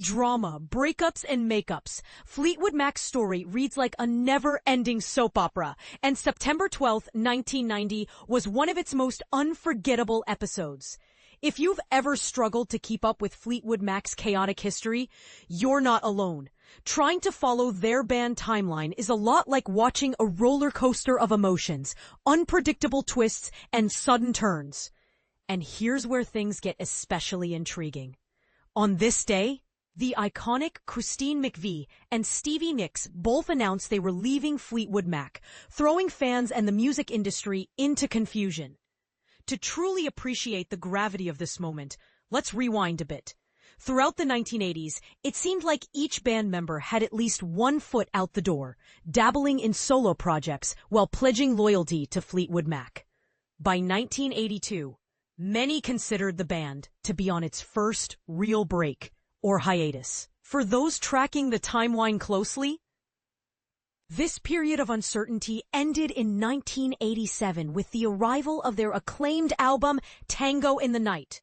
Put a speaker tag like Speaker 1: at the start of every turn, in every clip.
Speaker 1: Drama, breakups, and makeups. Fleetwood Mac's story reads like a never-ending soap opera, and September 12th, 1990 was one of its most unforgettable episodes. If you've ever struggled to keep up with Fleetwood Mac's chaotic history, you're not alone. Trying to follow their band timeline is a lot like watching a roller coaster of emotions, unpredictable twists, and sudden turns. And here's where things get especially intriguing. On this day, the iconic Christine McVie and Stevie Nicks both announced they were leaving Fleetwood Mac, throwing fans and the music industry into confusion. To truly appreciate the gravity of this moment, let's rewind a bit. Throughout the 1980s, it seemed like each band member had at least one foot out the door, dabbling in solo projects while pledging loyalty to Fleetwood Mac. By 1982, many considered the band to be on its first real break, or hiatus. For those tracking the timeline closely, this period of uncertainty ended in 1987 with the arrival of their acclaimed album, Tango in the Night.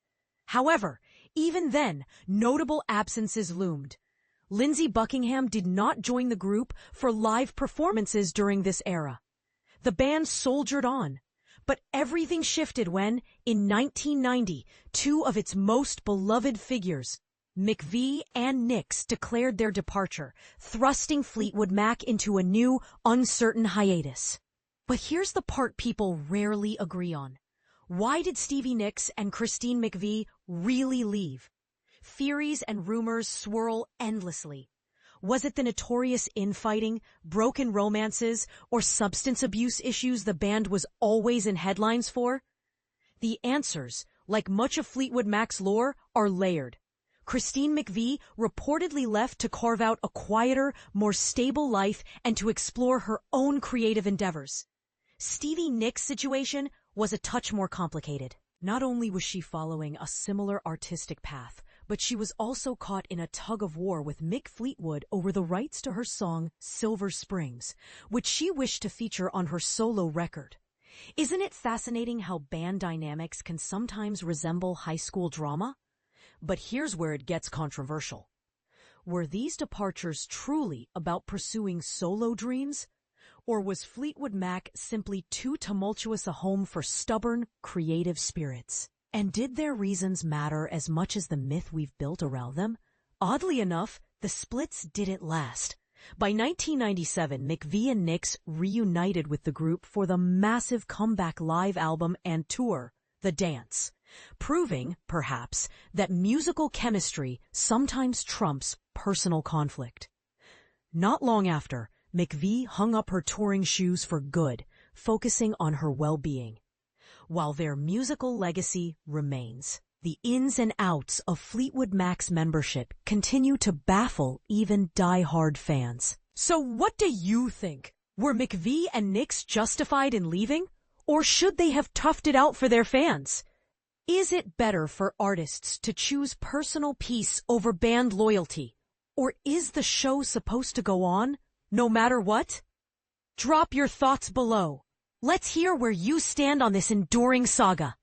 Speaker 1: However, even then, notable absences loomed. Lindsey Buckingham did not join the group for live performances during this era. The band soldiered on, but everything shifted when, in 1990, two of its most beloved figures, McVie and Nicks, declared their departure, thrusting Fleetwood Mac into a new, uncertain hiatus. But here's the part people rarely agree on. Why did Stevie Nicks and Christine McVie really leave? Theories and rumors swirl endlessly. Was it the notorious infighting, broken romances, or substance abuse issues the band was always in headlines for? The answers, like much of Fleetwood Mac's lore, are layered. Christine McVie reportedly left to carve out a quieter, more stable life and to explore her own creative endeavors. Stevie Nicks' situation was a touch more complicated. Not only was she following a similar artistic path, but she was also caught in a tug-of-war with Mick Fleetwood over the rights to her song Silver Springs, which she wished to feature on her solo record. Isn't it fascinating how band dynamics can sometimes resemble high school drama? But here's where it gets controversial. Were these departures truly about pursuing solo dreams? Or was Fleetwood Mac simply too tumultuous a home for stubborn, creative spirits? And did their reasons matter as much as the myth we've built around them? Oddly enough, the splits didn't last. By 1997, McVie and Nicks reunited with the group for the massive comeback live album and tour, The Dance, proving, perhaps, that musical chemistry sometimes trumps personal conflict. Not long after, McVie hung up her touring shoes for good, focusing on her well-being. While their musical legacy remains, the ins and outs of Fleetwood Mac's membership continue to baffle even die-hard fans. So what do you think? Were McVie and Nicks justified in leaving? Or should they have toughed it out for their fans? Is it better for artists to choose personal peace over band loyalty? Or is the show supposed to go on, no matter what? Drop your thoughts below. Let's hear where you stand on this enduring saga.